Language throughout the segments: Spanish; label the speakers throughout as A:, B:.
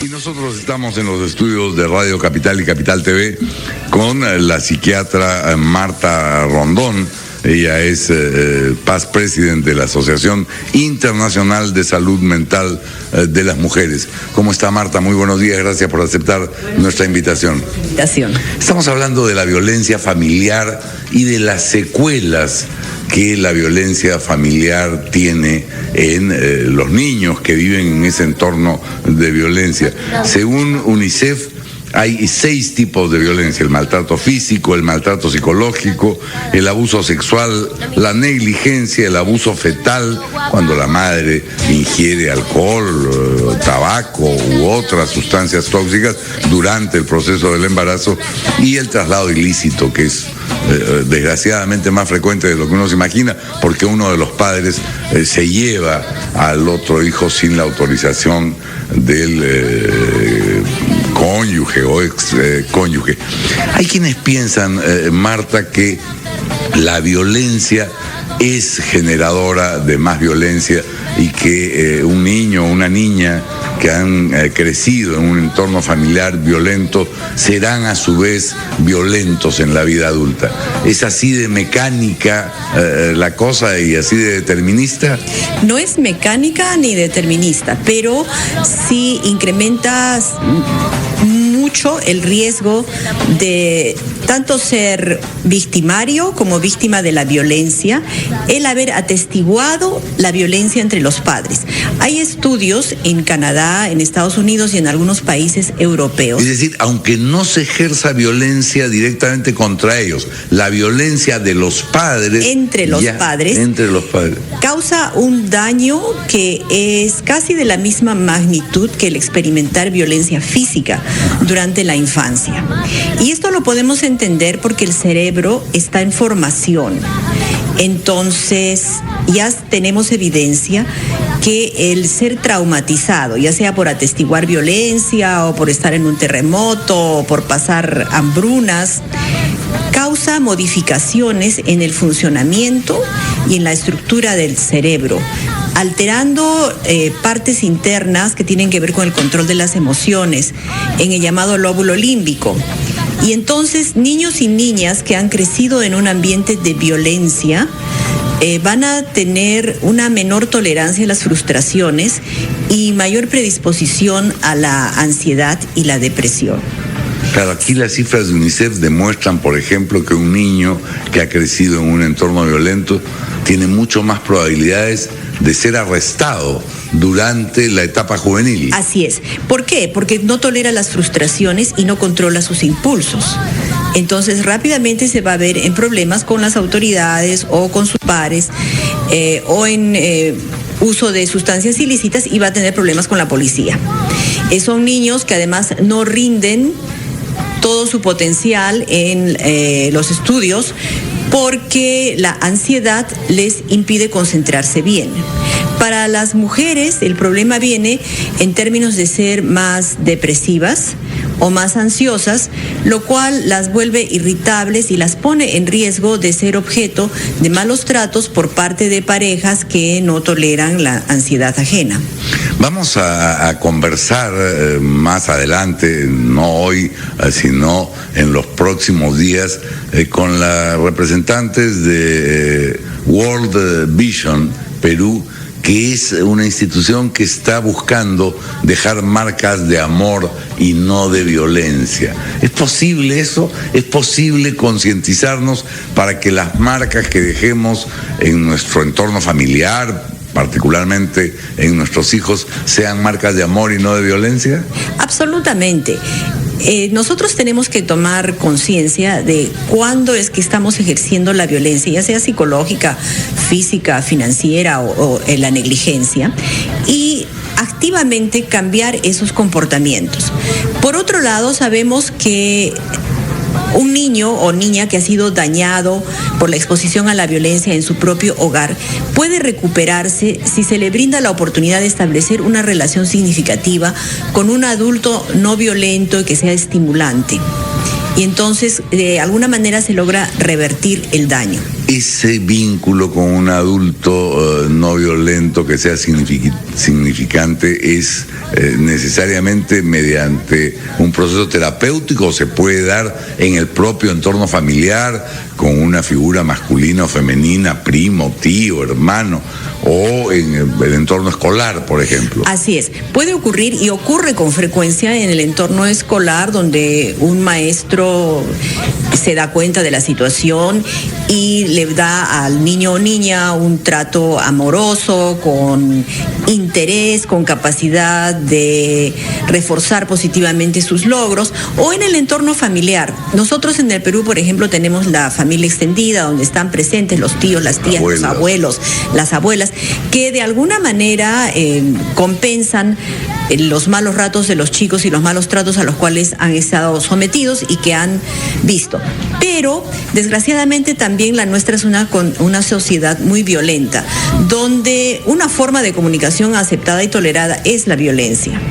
A: Y nosotros estamos en los estudios de Radio Capital y Capital TV con la psiquiatra Marta Rondón. Ella es past president de la Asociación Internacional de Salud Mental de las Mujeres. ¿Cómo está, Marta? Muy buenos días, gracias por aceptar nuestra invitación. Estamos hablando de la violencia familiar y de las secuelas que la violencia familiar tiene en los niños que viven en ese entorno de violencia. Según UNICEF, hay 6 tipos de violencia: el maltrato físico, el maltrato psicológico, el abuso sexual, la negligencia, el abuso fetal, cuando la madre ingiere alcohol, tabaco u otras sustancias tóxicas durante el proceso del embarazo, y el traslado ilícito, que es desgraciadamente más frecuente de lo que uno se imagina, porque uno de los padres se lleva al otro hijo sin la autorización del cónyuge o ex cónyuge. Hay quienes piensan, Marta, que la violencia es generadora de más violencia y que un niño o una niña que han crecido en un entorno familiar violento serán a su vez violentos en la vida adulta. ¿Es así de mecánica la cosa y así de determinista?
B: No es mecánica ni determinista, pero sí incrementa mucho el riesgo de tanto ser victimario como víctima de la violencia, el haber atestiguado la violencia entre los padres. Hay estudios en Canadá, en Estados Unidos y en algunos países europeos.
A: Es decir, aunque no se ejerza violencia directamente contra ellos, la violencia de los padres
B: entre los padres causa un daño que es casi de la misma magnitud que el experimentar violencia física durante la infancia. Y esto lo podemos entender porque el cerebro está en formación. Entonces, ya tenemos evidencia que el ser traumatizado, ya sea por atestiguar violencia o por estar en un terremoto o por pasar hambrunas, causa modificaciones en el funcionamiento y en la estructura del cerebro, alterando partes internas que tienen que ver con el control de las emociones, en el llamado lóbulo límbico. Y entonces niños y niñas que han crecido en un ambiente de violencia van a tener una menor tolerancia a las frustraciones y mayor predisposición a la ansiedad y la depresión.
A: Claro, aquí las cifras de UNICEF demuestran, por ejemplo, que un niño que ha crecido en un entorno violento tiene mucho más probabilidades de ser arrestado durante la etapa juvenil.
B: Así es. ¿Por qué? Porque no tolera las frustraciones y no controla sus impulsos. Entonces rápidamente se va a ver en problemas con las autoridades o con sus pares o en uso de sustancias ilícitas, y va a tener problemas con la policía. Son niños que además no rinden todo su potencial en los estudios porque la ansiedad les impide concentrarse bien. Para las mujeres el problema viene en términos de ser más depresivas o más ansiosas, lo cual las vuelve irritables y las pone en riesgo de ser objeto de malos tratos por parte de parejas que no toleran la ansiedad ajena.
A: Vamos a conversar más adelante, no hoy, sino en los próximos días, con las representantes de World Vision Perú, que es una institución que está buscando dejar marcas de amor y no de violencia. ¿Es posible eso? ¿Es posible concientizarnos para que las marcas que dejemos en nuestro entorno familiar, particularmente en nuestros hijos, sean marcas de amor y no de violencia?
B: Absolutamente. Nosotros tenemos que tomar conciencia de cuándo es que estamos ejerciendo la violencia, ya sea psicológica, física, financiera o la negligencia, y activamente cambiar esos comportamientos. Por otro lado, sabemos que un niño o niña que ha sido dañado por la exposición a la violencia en su propio hogar puede recuperarse si se le brinda la oportunidad de establecer una relación significativa con un adulto no violento y que sea estimulante. Y entonces, de alguna manera, se logra revertir el daño.
A: ese vínculo con un adulto no violento que sea significante es necesariamente mediante un proceso terapéutico, o se puede dar en el propio entorno familiar con una figura masculina o femenina, primo, tío, hermano, o en el entorno escolar, por ejemplo.
B: Así es, puede ocurrir y ocurre con frecuencia en el entorno escolar, donde un maestro se da cuenta de la situación y le da al niño o niña un trato amoroso, con interés, con capacidad de reforzar positivamente sus logros, o en el entorno familiar. Nosotros en el Perú, por ejemplo, tenemos la familia extendida, donde están presentes los tíos, las tías, los abuelos, las abuelas, que de alguna manera compensan los malos ratos de los chicos y los malos tratos a los cuales han estado sometidos y que han visto. Pero, desgraciadamente, también la nuestra es una sociedad muy violenta, donde una forma de comunicación aceptada y tolerada es la violencia,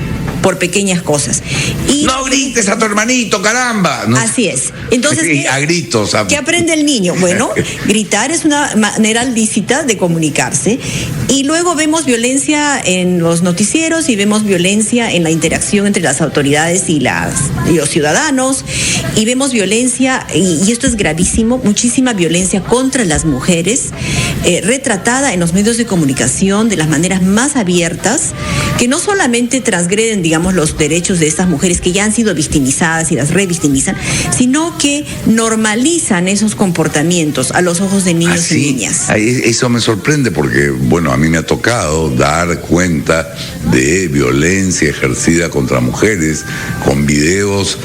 B: por pequeñas cosas. Y
A: no grites a tu hermanito, caramba. No.
B: Así es. Entonces,
A: a gritos.
B: ¿Qué aprende el niño? Bueno, gritar es una manera lícita de comunicarse. Y luego vemos violencia en los noticieros y vemos violencia en la interacción entre las autoridades y los ciudadanos. Y vemos violencia, y esto es gravísimo, muchísima violencia contra las mujeres, retratada en los medios de comunicación de las maneras más abiertas, que no solamente transgreden, digamos, los derechos de estas mujeres que ya han sido victimizadas y las revictimizan, sino que normalizan esos comportamientos a los ojos de niños y niñas.
A: Eso me sorprende porque, bueno, a mí me ha tocado dar cuenta de violencia ejercida contra mujeres con videos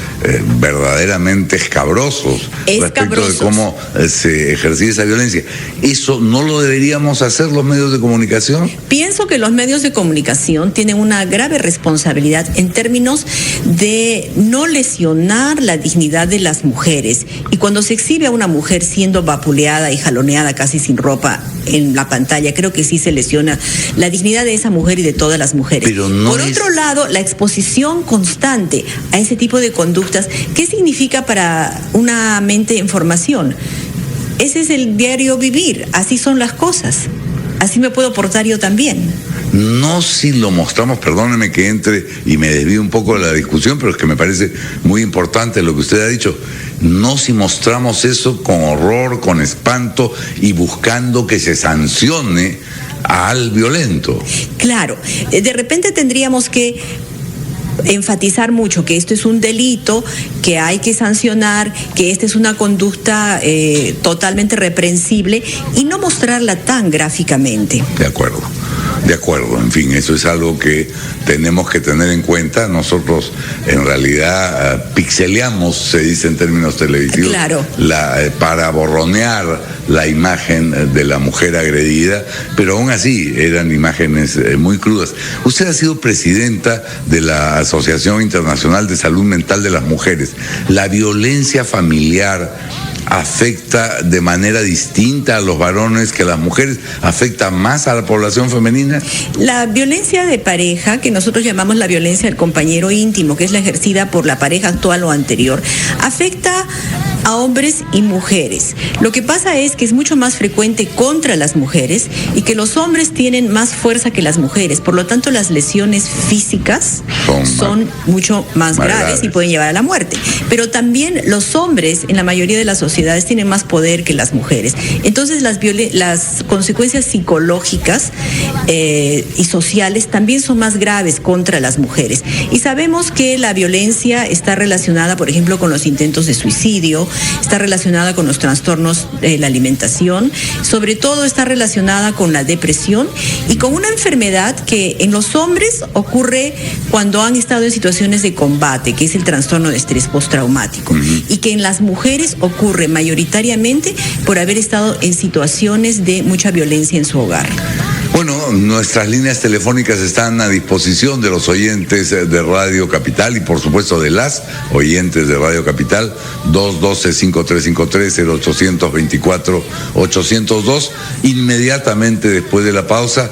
A: verdaderamente escabrosos respecto de cómo se ejercía esa violencia. ¿Eso no lo deberíamos hacer los medios de comunicación?
B: Pienso que los medios de comunicación tienen una grave responsabilidad en términos de no lesionar la dignidad de las mujeres. Y cuando se exhibe a una mujer siendo vapuleada y jaloneada casi sin ropa en la pantalla, creo que sí se lesiona la dignidad de esa mujer y de todas las mujeres.
A: Pero no
B: Por otro lado, la exposición constante a ese tipo de conductas, ¿qué significa para una mente en formación? Ese es el diario vivir, así son las cosas. Así me puedo portar yo también.
A: No si lo mostramos, perdóneme que entre y me desvíe un poco de la discusión, pero es que me parece muy importante lo que usted ha dicho. No si mostramos eso con horror, con espanto y buscando que se sancione al violento.
B: Claro, de repente tendríamos que enfatizar mucho que esto es un delito, que hay que sancionar, que esta es una conducta totalmente reprensible y no mostrarla tan gráficamente.
A: De acuerdo, en fin, eso es algo que tenemos que tener en cuenta. Nosotros en realidad pixeleamos, se dice en términos televisivos,
B: claro,
A: para borronear la imagen de la mujer agredida, pero aún así eran imágenes muy crudas. Usted ha sido presidenta de la Asociación Internacional de Salud Mental de las Mujeres. ¿La violencia familiar afecta de manera distinta a los varones que a las mujeres? ¿Afecta más a la población femenina?
B: La violencia de pareja, que nosotros llamamos la violencia del compañero íntimo, que es la ejercida por la pareja actual o anterior, afecta a hombres y mujeres. Lo que pasa es que es mucho más frecuente contra las mujeres y que los hombres tienen más fuerza que las mujeres. Por lo tanto, las lesiones físicas son mucho más graves y pueden llevar a la muerte. Pero también los hombres, en la mayoría de las sociedades, tienen más poder que las mujeres. Entonces, las consecuencias psicológicas y sociales también son más graves contra las mujeres. Y sabemos que la violencia está relacionada, por ejemplo, con los intentos de suicidio, está relacionada con los trastornos de la alimentación, sobre todo está relacionada con la depresión y con una enfermedad que en los hombres ocurre cuando han estado en situaciones de combate, que es el trastorno de estrés postraumático, y que en las mujeres ocurre mayoritariamente por haber estado en situaciones de mucha violencia en su hogar.
A: Bueno, nuestras líneas telefónicas están a disposición de los oyentes de Radio Capital y por supuesto de las oyentes de Radio Capital, 212-5353, 0824-802. Inmediatamente después de la pausa,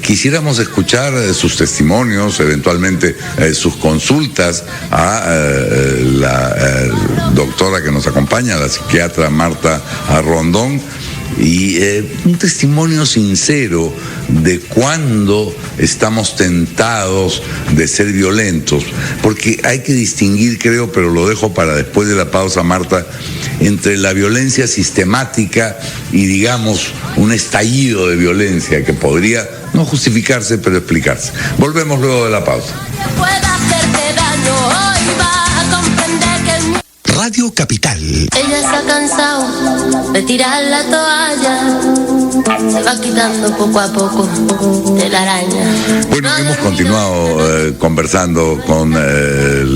A: quisiéramos escuchar sus testimonios, eventualmente sus consultas a la doctora que nos acompaña, la psiquiatra Marta Rondón. y un testimonio sincero de cuando estamos tentados de ser violentos, porque hay que distinguir, creo, pero lo dejo para después de la pausa, Marta, entre la violencia sistemática y, digamos, un estallido de violencia que podría no justificarse, pero explicarse. Volvemos luego de la pausa.
C: Radio Capital.
D: Ella está cansado de tirar la toalla, se va quitando poco a poco de la araña.
A: Bueno, hemos continuado conversando con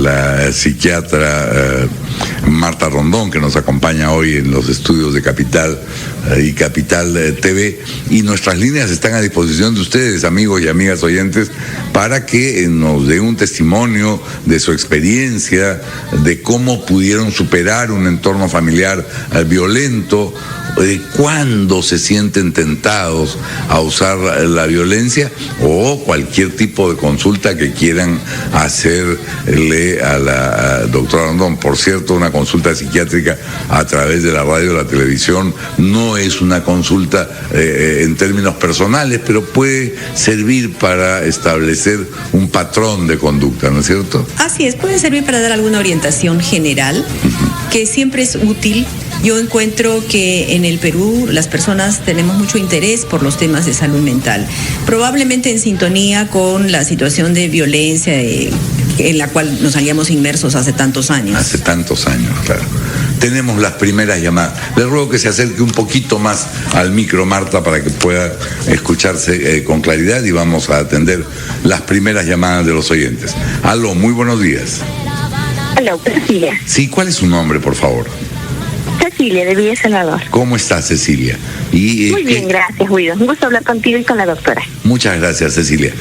A: la psiquiatra Marta Rondón, que nos acompaña hoy en los estudios de Capital y Capital TV, y nuestras líneas están a disposición de ustedes, amigos y amigas oyentes, para que nos dé un testimonio de su experiencia, de cómo pudieron superar un entorno familiar violento, de cuándo se sienten tentados a usar la violencia, o cualquier tipo de consulta que quieran hacerle a la doctora Rondón. Por cierto, una consulta psiquiátrica a través de la radio o la televisión no es una consulta en términos personales, pero puede servir para establecer un patrón de conducta, ¿no es cierto?
B: Así es, puede servir para dar alguna orientación general, que siempre es útil. Yo encuentro que en el Perú las personas tenemos mucho interés por los temas de salud mental, probablemente en sintonía con la situación de violencia en la cual nos hallábamos inmersos hace tantos años.
A: Hace tantos años, claro. Tenemos las primeras llamadas. Le ruego que se acerque un poquito más al micro, Marta, para que pueda escucharse con claridad, y vamos a atender las primeras llamadas de los oyentes. Aló, muy buenos días.
E: Aló, Cecilia.
A: Sí, ¿cuál es su nombre, por favor?
E: Cecilia, de Villa Salvador.
A: ¿Cómo estás, Cecilia?
E: Muy bien, gracias, Guido. Un gusto hablar contigo y con la doctora.
A: Muchas gracias, Cecilia.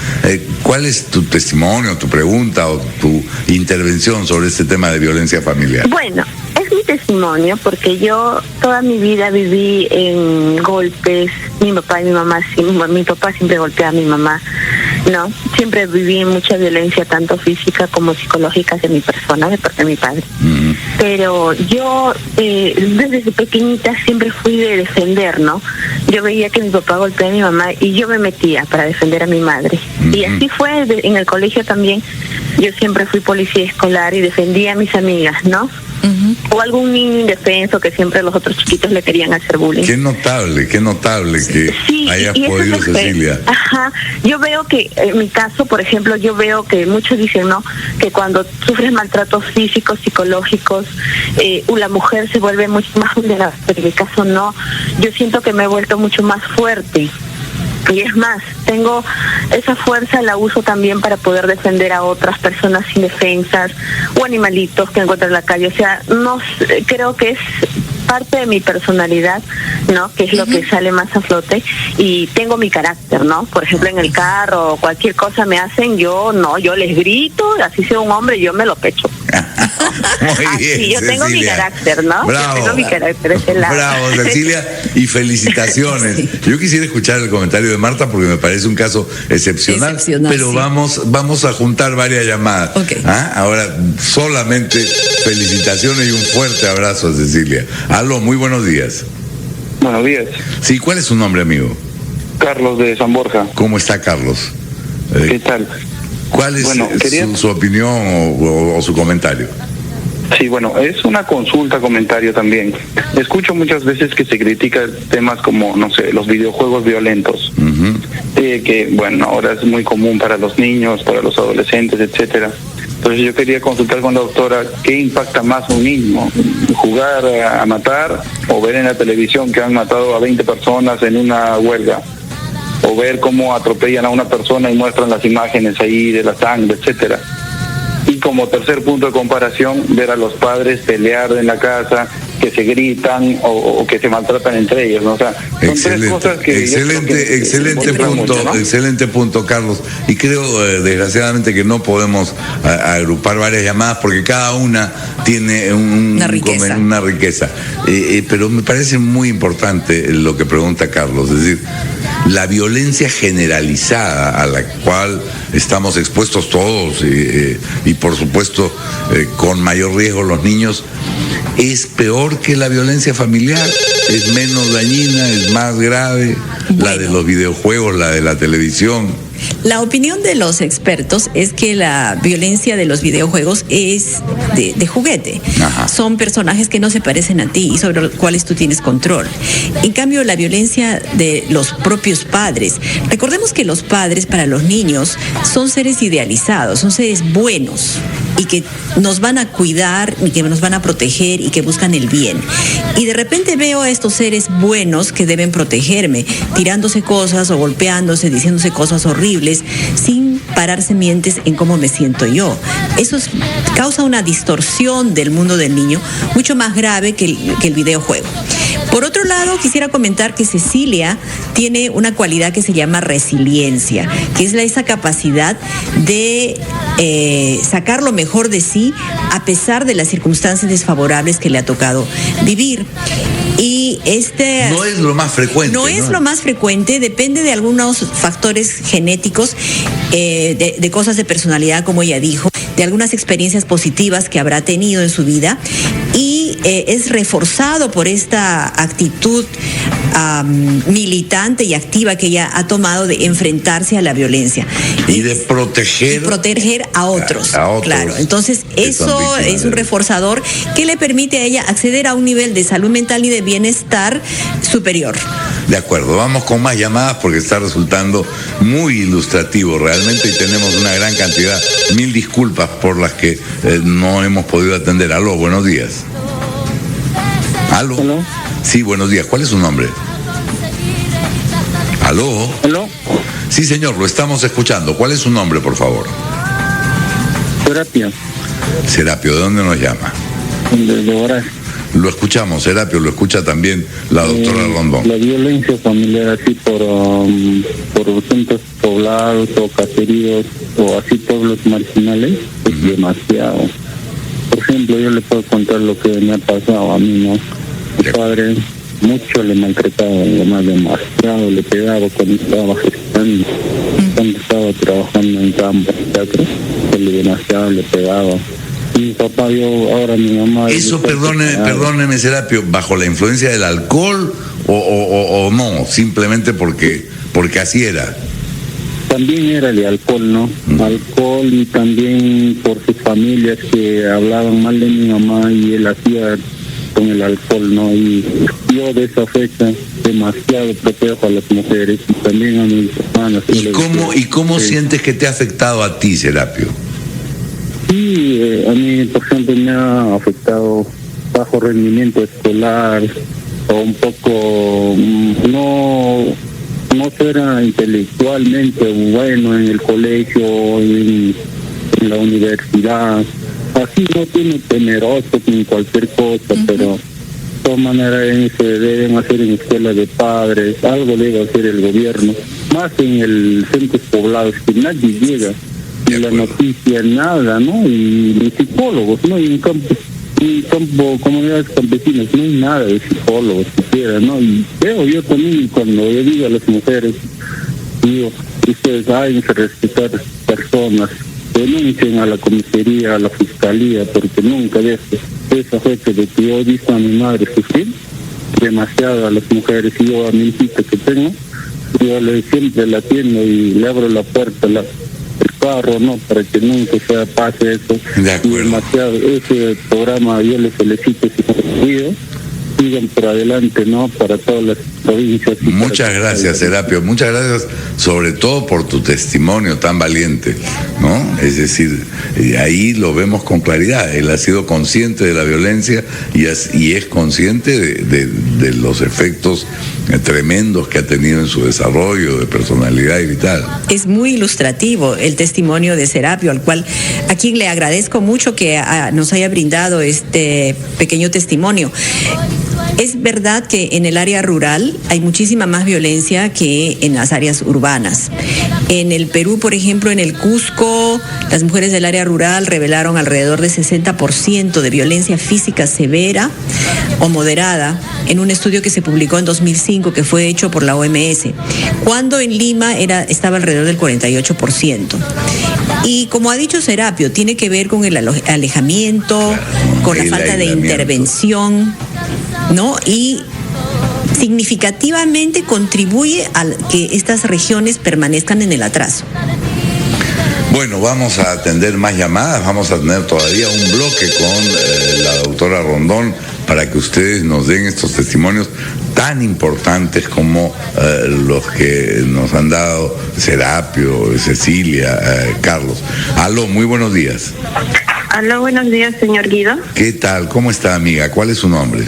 A: ¿Cuál es tu testimonio, tu pregunta o tu intervención sobre este tema de violencia familiar?
E: Bueno, es mi testimonio porque yo toda mi vida viví en golpes. Mi papá y mi mamá, mi papá siempre golpeaba a mi mamá, ¿no? Siempre viví en mucha violencia, tanto física como psicológica, hacia mi persona, de parte de mi padre. Pero yo desde pequeñita siempre fui de defender, ¿no? Yo veía que mi papá golpeaba a mi mamá y yo me metía para defender a mi madre. Y así fue en el colegio también. Yo siempre fui policía escolar y defendía a mis amigas, ¿no? O algún niño indefenso que siempre los otros chiquitos le querían hacer bullying.
A: Qué notable que
E: sí,
A: hayas podido, Cecilia.
E: Ajá, yo veo que en mi caso, por ejemplo, yo veo que muchos dicen, ¿no?, que cuando sufres maltratos físicos, psicológicos, la mujer se vuelve mucho más vulnerable, pero en mi caso no. Yo siento que me he vuelto mucho más fuerte. Y es más, tengo esa fuerza, la uso también para poder defender a otras personas indefensas o animalitos que encuentro en la calle. O sea, no creo que es parte de mi personalidad, ¿no? Que es lo que sale más a flote, y tengo mi carácter, ¿no? Por ejemplo, en el carro o cualquier cosa me hacen, yo les grito, así sea un hombre, yo me lo pecho.
A: Muy bien,
E: yo tengo mi carácter, ¿no?
A: Bravo.
E: Yo tengo mi carácter, ese lado.
A: Bravo, Cecilia, y felicitaciones. Sí. Yo quisiera escuchar el comentario de Marta porque me parece un caso excepcional, pero sí, vamos a juntar varias llamadas.
B: Okay.
A: Ahora, solamente felicitaciones y un fuerte abrazo a Cecilia. Aló, muy buenos días.
F: Buenos días.
A: Sí, ¿cuál es su nombre, amigo?
F: Carlos, de San Borja.
A: ¿Cómo está, Carlos?
F: ¿Qué tal?
A: ¿Cuál es su opinión o su comentario?
F: Sí, bueno, es una consulta, comentario también. Escucho muchas veces que se critica temas como, no sé, los videojuegos violentos, que, bueno, ahora es muy común para los niños, para los adolescentes, etcétera. Entonces yo quería consultar con la doctora, ¿qué impacta más a un niño? ¿Jugar a matar o ver en la televisión que han matado a 20 personas en una huelga? O ver cómo atropellan a una persona y muestran las imágenes ahí de la sangre, etcétera. Y como tercer punto de comparación, ver a los padres pelear en la casa, que se gritan o que se maltratan entre ellos, ¿no? O sea, son tres cosas que...
A: Excelente punto, Carlos. Y creo, desgraciadamente, que no podemos agrupar varias llamadas porque cada una tiene una riqueza. Pero me parece muy importante lo que pregunta Carlos, es decir, la violencia generalizada a la cual estamos expuestos todos y por supuesto con mayor riesgo los niños, es peor que la violencia familiar, es menos dañina, es más grave, la de los videojuegos, la de la televisión.
B: La opinión de los expertos es que la violencia de los videojuegos es de juguete.
A: Ajá.
B: Son personajes que no se parecen a ti y sobre los cuales tú tienes control. En cambio, la violencia de los propios padres. Recordemos que los padres para los niños son seres idealizados, son seres buenos y que nos van a cuidar y que nos van a proteger y que buscan el bien. Y de repente veo a estos seres buenos que deben protegerme, tirándose cosas o golpeándose, diciéndose cosas horribles, sin pararse mientes en cómo me siento yo. Eso causa una distorsión del mundo del niño mucho más grave que el videojuego. Por otro lado, quisiera comentar que Cecilia tiene una cualidad que se llama resiliencia, que es esa capacidad de sacar lo mejor de sí a pesar de las circunstancias desfavorables que le ha tocado vivir. Y
A: no es lo más frecuente.
B: No es lo más frecuente, depende de algunos factores genéticos, de cosas de personalidad, como ella dijo, de algunas experiencias positivas que habrá tenido en su vida, y es reforzado por esta actitud militante y activa que ella ha tomado de enfrentarse a la violencia.
A: Y de proteger
B: a otros. Claro, entonces eso es un reforzador que le permite a ella acceder a un nivel de salud mental y de bienestar superior.
A: De acuerdo, vamos con más llamadas porque está resultando muy ilustrativo realmente y tenemos una gran cantidad. Mil disculpas por las que no hemos podido atender. Aló, buenos días. Aló.
C: ¿Aló?
A: Sí, buenos días. ¿Cuál es su nombre? ¿Aló?
C: ¿Aló?
A: Sí, señor, lo estamos escuchando. ¿Cuál es su nombre, por favor?
C: Serapio.
A: Serapio, ¿de dónde nos llama?
C: De Horas.
A: Lo escuchamos, Serapio, lo escucha también la doctora Rondón.
C: La violencia familiar así por centros poblados o caseríos o así pueblos marginales es demasiado. Por ejemplo, yo le puedo contar lo que me ha pasado a mí, ¿no? Mi padre mucho le maltrataba, además demasiado, le pegaba cuando estaba gestando, cuando estaba trabajando en campo, teatro, demasiado le pegaba. Mi papá, ahora mi mamá...
A: Eso, perdóneme, Serapio, ¿bajo la influencia del alcohol o no? Simplemente porque así era.
C: También era de alcohol, ¿no? Alcohol, y también por sus familias que hablaban mal de mi mamá y él hacía con el alcohol, ¿no? Y yo de esa fecha demasiado protejo a las mujeres y también a mis hermanas.
A: ¿Y cómo sientes que te ha afectado a ti, Serapio?
C: Sí, a mí, por ejemplo, me ha afectado bajo rendimiento escolar, o un poco no ser intelectualmente bueno en el colegio, en la universidad. Así no tiene temeroso con cualquier cosa, pero de todas maneras se deben hacer en escuelas de padres, algo debe hacer el gobierno, más en el centros poblados que nadie llega. Ni la noticia, nada, ¿no? Y ni psicólogos, ¿no? Y en campo, comunidades campesinas, no hay nada de psicólogos siquiera, ¿no? Y veo yo también, cuando yo digo a las mujeres, digo, ustedes hay que respetar personas, denuncien a la comisaría, a la fiscalía, porque nunca de esa fecha de que yo he visto a mi madre sufrir demasiado a las mujeres, y yo a mi hijita que tengo, yo siempre la atiendo y le abro la puerta, el carro, ¿no? Para que nunca se pase eso.
A: De acuerdo.
C: Y demasiado, ese programa yo les felicito si cuido, sigan por adelante, ¿no? Para todas las provincias.
A: Muchas gracias, Serapio. Muchas gracias, sobre todo por tu testimonio tan valiente, ¿no? Es decir, ahí lo vemos con claridad. Él ha sido consciente de la violencia y es consciente de los efectos tremendos que ha tenido en su desarrollo de personalidad y vital.
B: Es muy ilustrativo el testimonio de Serapio, a quien le agradezco mucho que nos haya brindado este pequeño testimonio. Es verdad que en el área rural hay muchísima más violencia que en las áreas urbanas. En el Perú, por ejemplo, en el Cusco, Las mujeres del área rural revelaron alrededor de 60% de violencia física severa o moderada en un estudio que se publicó en 2005 que fue hecho por la OMS, cuando en Lima estaba alrededor del 48%. Y como ha dicho Serapio, tiene que ver con el alejamiento, con la falta de intervención, ¿no? Y significativamente contribuye a que estas regiones permanezcan en el atraso.
A: Bueno, vamos a atender más llamadas, vamos a tener todavía un bloque con la doctora Rondón para que ustedes nos den estos testimonios tan importantes como los que nos han dado Serapio, Cecilia, Carlos. Aló, muy buenos días.
E: Aló, buenos días, señor Guido.
A: ¿Qué tal? ¿Cómo está, amiga? ¿Cuál es su nombre?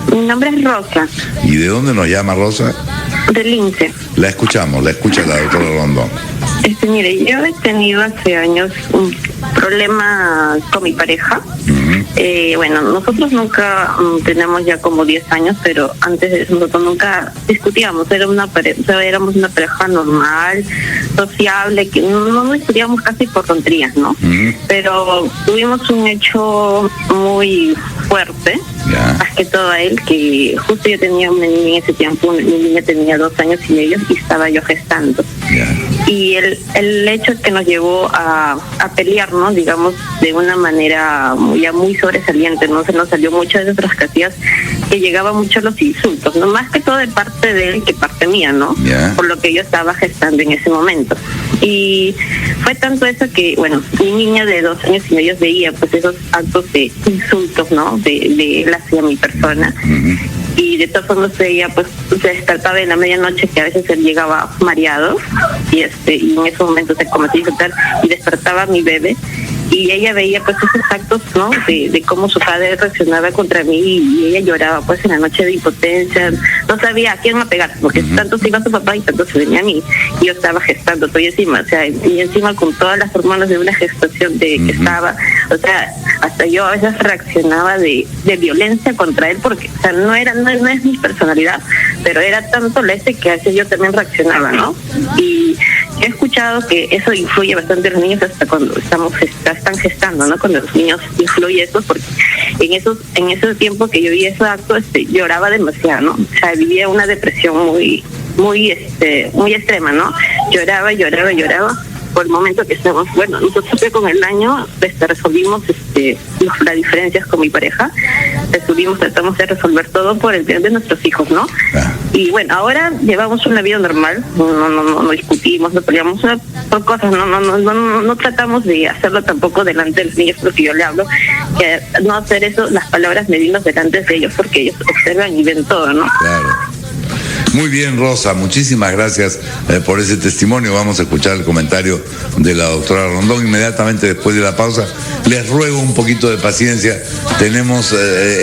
E: Mi nombre es Rosa.
A: ¿Y de dónde nos llama, Rosa?
E: De Lince.
A: La escucha la doctora Rondón.
E: Mire, yo he tenido hace años un problema con mi pareja. Bueno, nosotros nunca tenemos ya como 10 años, pero antes de eso nosotros nunca discutíamos. Éramos una pareja normal, sociable, que no discutíamos casi por tonterías, ¿no? Pero tuvimos un hecho muy fuerte, más que todo a él, que justo yo tenía una niña en ese tiempo, mi niña tenía 2 años y medio y estaba yo gestando. Y el hecho que nos llevó a pelear, ¿no? Digamos, de una manera ya muy sobresaliente, ¿no? Se nos salió muchas de nuestras casillas, que llegaban mucho los insultos, ¿no? Más que todo de parte de él que parte mía, ¿no? Por lo que yo estaba gestando en ese momento. Y fue tanto eso que, bueno, mi niña de 2 años y medio veía pues esos actos de insultos, ¿no? De él hacia mi persona. Y de todas formas ella pues se despertaba en la medianoche, que a veces él llegaba mareado y en esos momentos se comenzó a insultar y despertaba a mi bebé. Y ella veía pues esos actos, ¿no? De cómo su padre reaccionaba contra mí y ella lloraba pues en la noche de impotencia. No sabía a quién me pegar, porque tanto se iba a su papá y tanto se venía a mí. Y yo estaba gestando, estoy encima, o sea, y encima con todas las hormonas de una gestación que estaba, o sea, hasta yo a veces reaccionaba de violencia contra él, porque, o sea, no es mi personalidad, pero era tanto la que a veces yo también reaccionaba, ¿no? Y he escuchado que eso influye bastante en los niños hasta cuando están gestando, ¿no? Cuando los niños influye eso, porque en ese tiempo que yo vi esos actos, lloraba demasiado, ¿no? O sea, vivía una depresión muy extrema, ¿no? Lloraba por el momento que estamos, bueno, nosotros con el año resolvimos las diferencias con mi pareja, tratamos de resolver todo por el bien de nuestros hijos, ¿no? Y bueno, ahora llevamos una vida normal, no discutimos, no peleamos por cosas, no tratamos de hacerlo tampoco delante de los niños, porque yo le hablo, que no hacer eso, las palabras medidas delante de ellos, porque ellos observan y ven todo, ¿no?
A: Claro. Muy bien, Rosa, muchísimas gracias por ese testimonio. Vamos a escuchar el comentario de la doctora Rondón inmediatamente después de la pausa. Les ruego un poquito de paciencia. Tenemos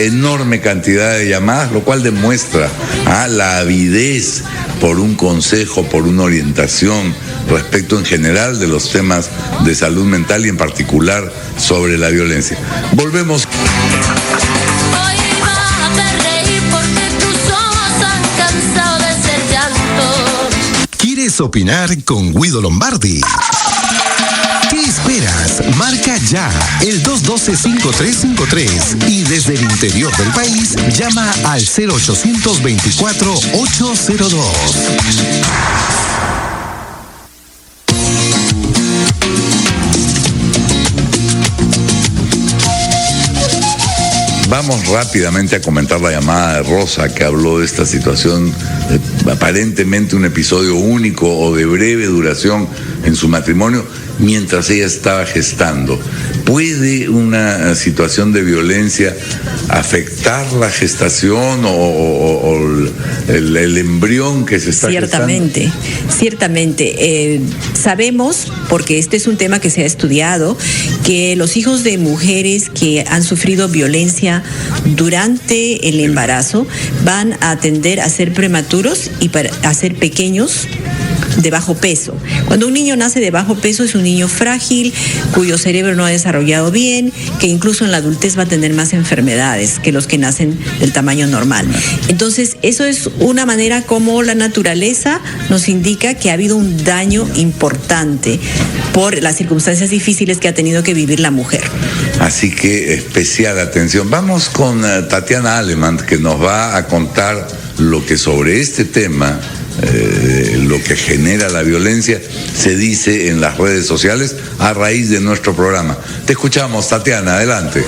A: enorme cantidad de llamadas, lo cual demuestra la avidez por un consejo, por una orientación respecto en general de los temas de salud mental y en particular sobre la violencia. Volvemos.
G: ¿Quieres opinar con Guido Lombardi? ¿Qué esperas? Marca ya el 212-5353 y desde el interior del país llama al 0824-802.
A: Vamos rápidamente a comentar la llamada de Rosa, que habló de esta situación, aparentemente un episodio único o de breve duración en su matrimonio, mientras ella estaba gestando. ¿Puede una situación de violencia afectar la gestación o el embrión que se está gestando?
B: Ciertamente. Sabemos, porque este es un tema que se ha estudiado, que los hijos de mujeres que han sufrido violencia durante el embarazo van a tender a ser prematuros y a ser pequeños de bajo peso. Cuando un niño nace de bajo peso es un niño frágil, cuyo cerebro no ha desarrollado bien, que incluso en la adultez va a tener más enfermedades que los que nacen del tamaño normal. Entonces, eso es una manera como la naturaleza nos indica que ha habido un daño importante por las circunstancias difíciles que ha tenido que vivir la mujer.
A: Así que especial atención. Vamos con Tatiana Alemán, que nos va a contar lo que sobre este tema, lo que genera la violencia, se dice en las redes sociales a raíz de nuestro programa. Te escuchamos, Tatiana, adelante.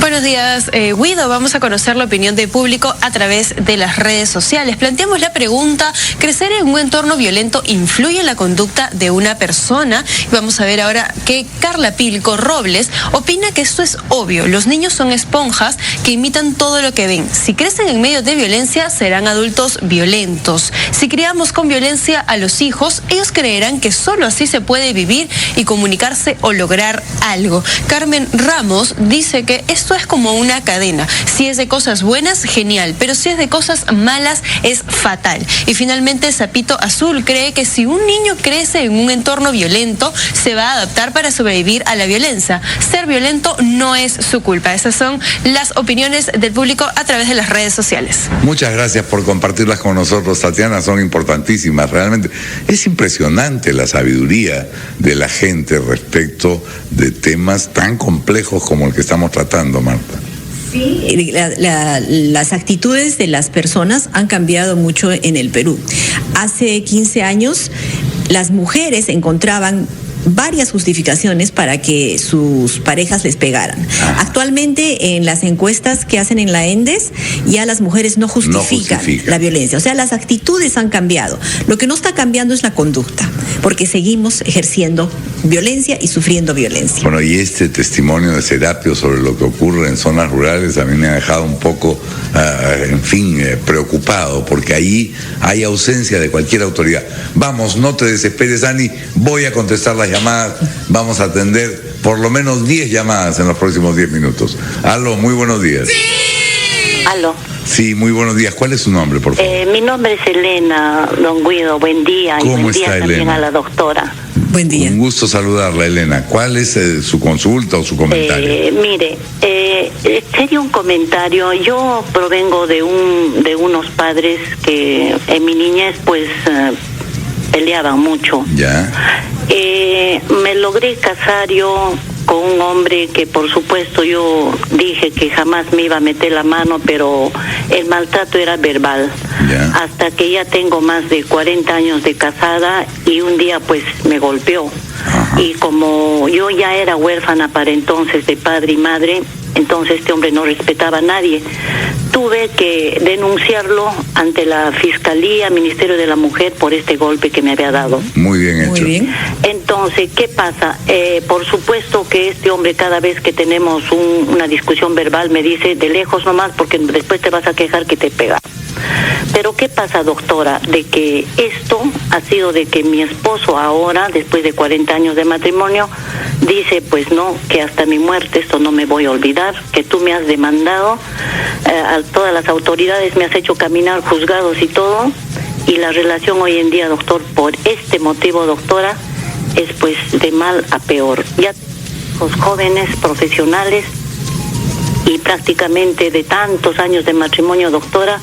H: Buenos días, Guido. Vamos a conocer la opinión del público a través de las redes sociales. Planteamos la pregunta: ¿crecer en un entorno violento influye en la conducta de una persona? Y vamos a ver ahora que Carla Pilco Robles opina que esto es obvio. Los niños son esponjas que imitan todo lo que ven. Si crecen en medio de violencia, serán adultos violentos. Si criamos con violencia a los hijos, ellos creerán que solo así se puede vivir y comunicarse o lograr algo. Carmen Ramos dice que esto es como una cadena. Si es de cosas buenas, genial, pero si es de cosas malas, es fatal. Y finalmente, Sapito Azul cree que si un niño crece en un entorno violento, se va a adaptar para sobrevivir a la violencia. Ser violento no es su culpa. Esas son las opiniones del público a través de las redes sociales.
A: Muchas gracias por compartirlas con nosotros, Tatiana, son importantísimas. Realmente es impresionante la sabiduría de la gente respecto de temas tan complejos como el que estamos tratando, Marta.
B: Sí, las actitudes de las personas han cambiado mucho en el Perú. Hace 15 años las mujeres encontraban varias justificaciones para que sus parejas les pegaran. Actualmente, en las encuestas que hacen en la ENDES, ya las mujeres no justifican la violencia. O sea, las actitudes han cambiado. Lo que no está cambiando es la conducta, porque seguimos ejerciendo violencia y sufriendo violencia.
A: Bueno, y este testimonio de Serapio sobre lo que ocurre en zonas rurales a mí me ha dejado un poco, preocupado, porque ahí hay ausencia de cualquier autoridad. Vamos, no te desesperes, Ani, voy a contestar las llamadas, vamos a atender por lo menos 10 llamadas en los próximos 10 minutos. Aló, muy buenos días.
I: Sí. Aló.
A: Sí, muy buenos días. ¿Cuál es su nombre, por favor?
I: Mi nombre es Elena, don Guido. Buen día.
A: ¿Cómo
I: y buen
A: está,
I: día también
A: Elena?
I: a la doctora.
B: Buen día.
A: Un gusto saludarla, Elena. ¿Cuál es su consulta o su comentario?
I: Mire, sería un comentario. Yo provengo de unos padres que en mi niñez pues peleaban mucho.
A: Ya.
I: Me logré casar yo con un hombre que por supuesto yo dije que jamás me iba a meter la mano, pero el maltrato era verbal.
A: Ya.
I: Hasta que ya tengo más de 40 años de casada y un día pues me golpeó. Ajá. Y como yo ya era huérfana para entonces de padre y madre, entonces este hombre no respetaba a nadie. Tuve que denunciarlo ante la Fiscalía, Ministerio de la Mujer, por este golpe que me había dado.
A: Muy bien hecho. Muy bien.
I: Entonces, ¿qué pasa? Por supuesto que este hombre, cada vez que tenemos una discusión verbal, me dice de lejos nomás, porque después te vas a quejar que te pega. Pero ¿qué pasa, doctora? De que esto ha sido de que mi esposo ahora, después de 40 años de matrimonio, dice, pues no, que hasta mi muerte esto no me voy a olvidar, que tú me has demandado, a todas las autoridades me has hecho caminar juzgados y todo, y la relación hoy en día, doctor, por este motivo, doctora, es pues de mal a peor. Ya los jóvenes profesionales y prácticamente de tantos años de matrimonio, doctora,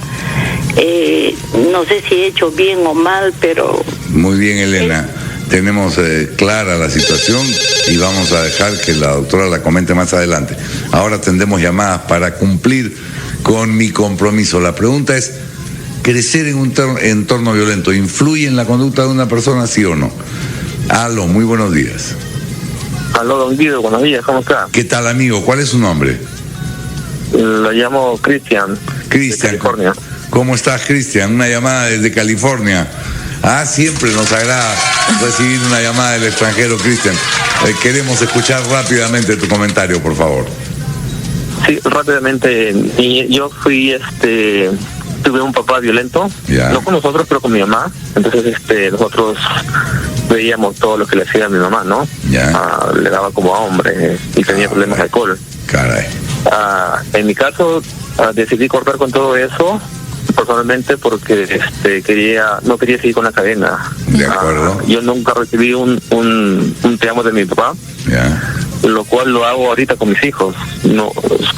I: no sé si he hecho bien o mal, pero...
A: Muy bien, Elena. Tenemos clara la situación y vamos a dejar que la doctora la comente más adelante. Ahora tendremos llamadas para cumplir con mi compromiso. La pregunta es, ¿crecer en un entorno violento influye en la conducta de una persona, sí o no? Aló, muy buenos días.
J: Aló, don Guido, buenos días, ¿cómo está?
A: ¿Qué tal, amigo? ¿Cuál es su nombre?
J: Lo llamo Cristian.
A: Cristian.
J: California.
A: ¿Cómo estás, Cristian? Una llamada desde California. Siempre nos agrada recibir una llamada del extranjero, Cristian. Queremos escuchar rápidamente tu comentario, por favor.
J: Sí, rápidamente. Yo fui, tuve un papá violento, no con nosotros, pero con mi mamá. Entonces, nosotros veíamos todo lo que le hacía a mi mamá, ¿no? Le daba como a hombre y tenía problemas de alcohol.
A: Caray.
J: En mi caso, decidí cortar con todo eso. personalmente porque no quería seguir con la cadena.
A: De acuerdo.
J: Yo nunca recibí un te amo de mi papá.
A: Ya.
J: Lo cual lo hago ahorita con mis hijos. No,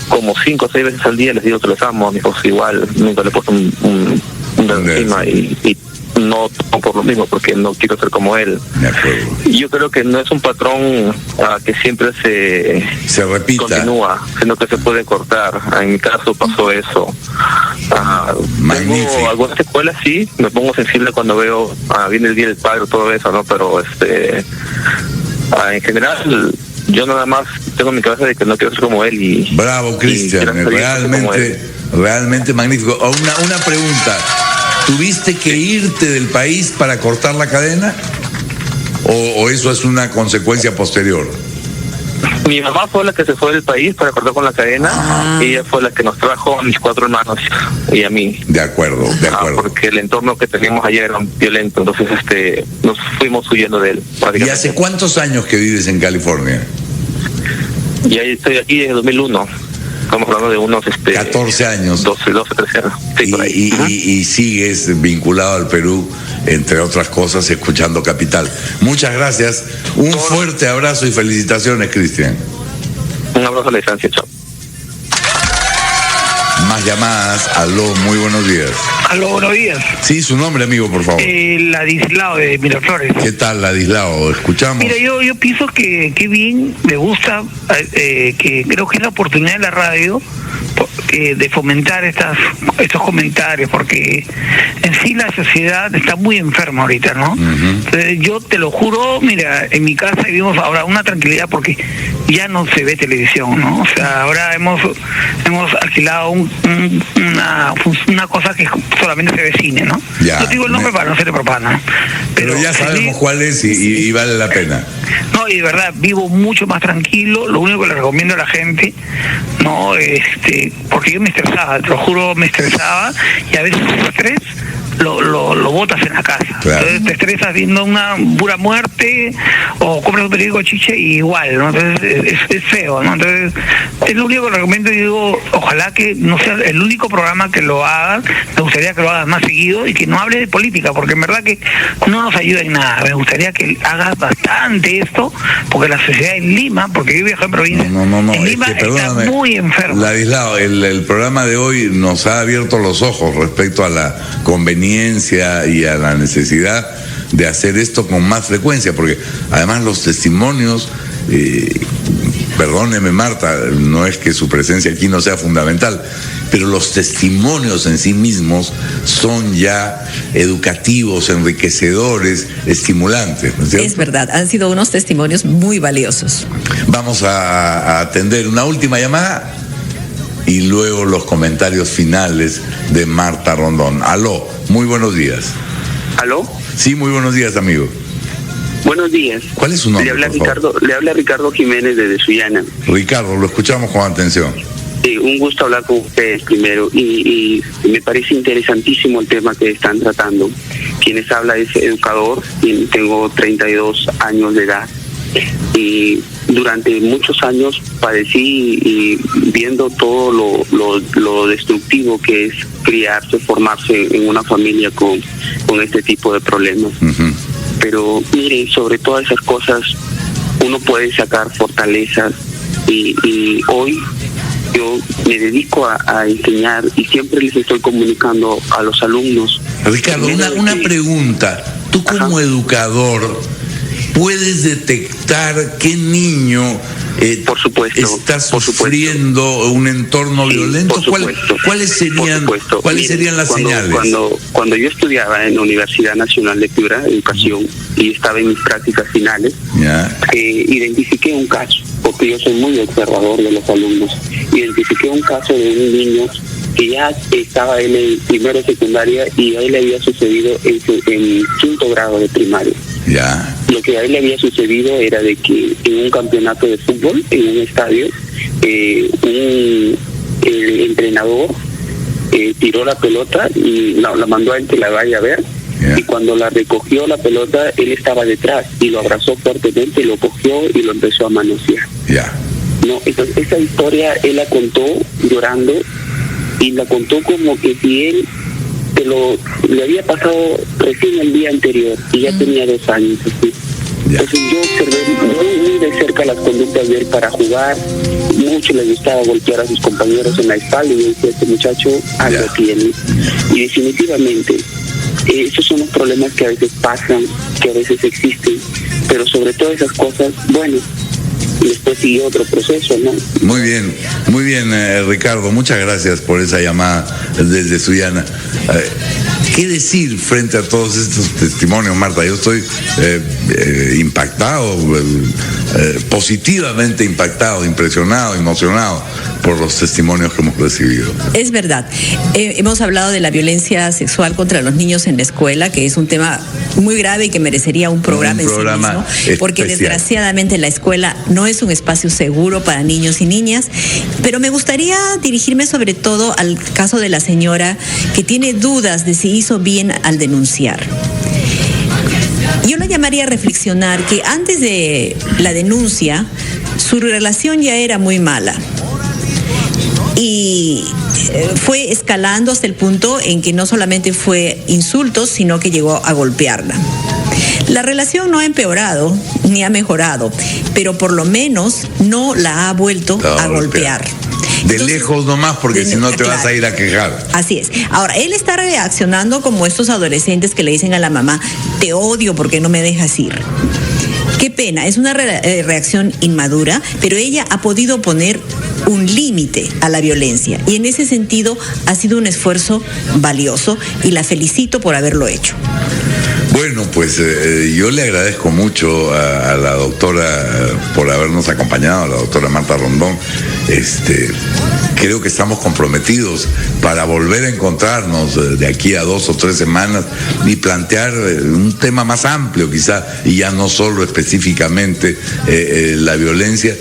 J: como 5 o 6 veces al día les digo que los amo. A mis hijos igual, nunca le he puesto un dedo encima y no tomo por lo mismo porque no quiero ser como él.
A: De acuerdo.
J: Y yo creo que no es un patrón que siempre se
A: repita,
J: continúa, sino que se puede cortar. En mi caso pasó eso. Tengo algunas escuelas, sí, me pongo sensible cuando veo viene el Día del Padre, todo eso, ¿no? Pero en general yo nada más tengo en mi cabeza de que no quiero ser como él y...
A: Bravo, Cristian, realmente magnífico. Una pregunta, ¿tuviste que irte del país para cortar la cadena? ¿O eso es una consecuencia posterior?
J: Mi mamá fue la que se fue del país para cortar con la cadena y ella fue la que nos trajo a mis 4 hermanos y a mí.
A: De acuerdo.
J: Porque el entorno que teníamos allá era violento, entonces nos fuimos huyendo de él.
A: ¿Y hace cuántos años que vives en California?
J: Y ahí estoy aquí desde 2001. Estamos hablando de unos
A: 14 años.
J: 12, 13 años. Sí, por ahí.
A: Y sigues vinculado al Perú, entre otras cosas, escuchando Capital. Muchas gracias. Un fuerte abrazo y felicitaciones, Cristian.
J: Un abrazo a la distancia, chao.
A: Más llamadas. Aló, muy buenos días.
K: Aló, buenos días.
A: Sí, su nombre, amigo, por favor.
K: Ladislao de Miraflores.
A: ¿Qué tal, Ladislao? Escuchamos.
K: Mira, yo pienso que bien, me gusta, que creo que es la oportunidad de la radio de fomentar estos comentarios, porque en sí la sociedad está muy enferma ahorita, ¿no? Entonces, yo te lo juro, mira, en mi casa vivimos ahora una tranquilidad porque ya no se ve televisión, ¿no? O sea, ahora hemos alquilado una cosa que solamente se ve cine, ¿no?
A: Ya,
K: no digo el nombre para no ser de propaganda,
A: pero ya sabemos cuál es y vale la pena.
K: No, y de verdad, vivo mucho más tranquilo. Lo único que le recomiendo a la gente, no, porque yo me estresaba, te lo juro, me estresaba, y a veces el estrés lo botas en la casa. Claro. Entonces te estresas viendo una pura muerte o compras un periódico chiche y igual, ¿no? Entonces es feo, ¿no? Entonces es lo único que recomiendo y digo, ojalá que no sea el único programa que lo hagan, me gustaría que lo hagas más seguido y que no hable de política, porque en verdad que no nos ayuda en nada. Me gustaría que hagas bastante esto, porque la sociedad en Lima, porque yo viajo en provincia, en Lima está muy enfermo.
A: Ladislao, el programa de hoy nos ha abierto los ojos respecto a la conveniencia y a la necesidad de hacer esto con más frecuencia, porque además los testimonios, perdóneme Marta, no es que su presencia aquí no sea fundamental, pero los testimonios en sí mismos son ya educativos, enriquecedores, estimulantes, ¿no es cierto?
B: Es verdad, han sido unos testimonios muy valiosos.
A: Vamos a atender una última llamada y luego los comentarios finales de Marta Rondón. Aló, muy buenos días.
L: ¿Aló?
A: Sí, muy buenos días, amigo.
L: Buenos días.
A: ¿Cuál es su nombre,
L: le habla Ricardo Jiménez desde Sullana.
A: Ricardo, lo escuchamos con atención.
L: Sí, un gusto hablar con ustedes primero y me parece interesantísimo el tema que están tratando. Quienes habla es educador, y tengo 32 años de edad y durante muchos años padecí y viendo todo lo destructivo que es criarse, formarse en una familia con este tipo de problemas. Pero mire, sobre todas esas cosas uno puede sacar fortalezas y hoy yo me dedico a enseñar y siempre les estoy comunicando a los alumnos.
A: Ricardo, una pregunta. Tú como educador, ¿puedes detectar qué niño
L: por supuesto,
A: está sufriendo un entorno violento? ¿Cuáles serían las señales?
L: Cuando yo estudiaba en la Universidad Nacional de Piura, Educación, y estaba en mis prácticas finales, identifiqué un caso, porque yo soy muy observador de los alumnos, identifiqué un caso de un niño que ya estaba en el primero de secundaria y a él le había sucedido en 5º grado de primaria. Lo que a él le había sucedido era de que en un campeonato de fútbol, en un estadio, el entrenador tiró la pelota y la mandó a él que la vaya a ver. Y cuando la recogió la pelota, él estaba detrás y lo abrazó fuertemente, lo cogió y lo empezó a manosear. No, entonces esa historia él la contó llorando y la contó como que si él le había pasado recién el día anterior y ya tenía 2 años. Así. Entonces yo observé muy de cerca las conductas de él para jugar. Mucho le gustaba golpear a sus compañeros en la espalda y yo decía, este muchacho algo tiene. Y definitivamente esos son los problemas que a veces pasan, que a veces existen, pero sobre todas esas cosas, bueno, y después siguió otro proceso, ¿no?
A: Muy bien, Ricardo, muchas gracias por esa llamada desde Sullana. ¿Qué decir frente a todos estos testimonios, Marta? Yo estoy impactado, positivamente impactado, impresionado, emocionado por los testimonios que hemos recibido.
B: Es verdad. Hemos hablado de la violencia sexual contra los niños en la escuela, que es un tema muy grave y que merecería un programa en sí mismo, porque desgraciadamente la escuela no es un espacio seguro para niños y niñas. Pero me gustaría dirigirme sobre todo al caso de la señora que tiene dudas de si hizo bien al denunciar. Yo la llamaría a reflexionar que antes de la denuncia su relación ya era muy mala y fue escalando hasta el punto en que no solamente fue insultos, sino que llegó a golpearla. La relación no ha empeorado ni ha mejorado, pero por lo menos no la ha vuelto a golpear.
A: Entonces, lejos nomás, porque si no te vas a ir a quejar.
B: Así es. Ahora, él está reaccionando como estos adolescentes que le dicen a la mamá, te odio porque no me dejas ir. Qué pena, es una reacción inmadura, pero ella ha podido poner un límite a la violencia y en ese sentido ha sido un esfuerzo valioso y la felicito por haberlo hecho.
A: Bueno, pues yo le agradezco mucho a la doctora por habernos acompañado, a la doctora Marta Rondón. Creo que estamos comprometidos para volver a encontrarnos de aquí a 2 o 3 semanas y plantear un tema más amplio quizá, y ya no solo específicamente la violencia,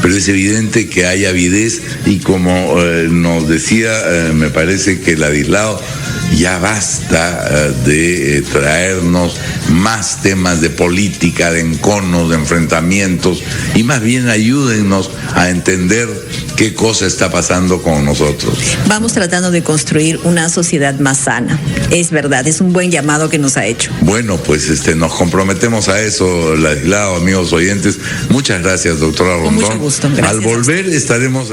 A: pero es evidente que hay avidez y como nos decía, me parece que Ladislao, ya basta de traernos más temas de política, de enconos, de enfrentamientos, y más bien ayúdennos a entender qué cosa está pasando con nosotros.
B: Vamos tratando de construir una sociedad más sana. Es verdad, es un buen llamado que nos ha hecho.
A: Bueno, pues nos comprometemos a eso, Ladislao, amigos oyentes. Muchas gracias, doctora Rondón.
B: Con mucho gusto. Gracias.
A: Al volver estaremos...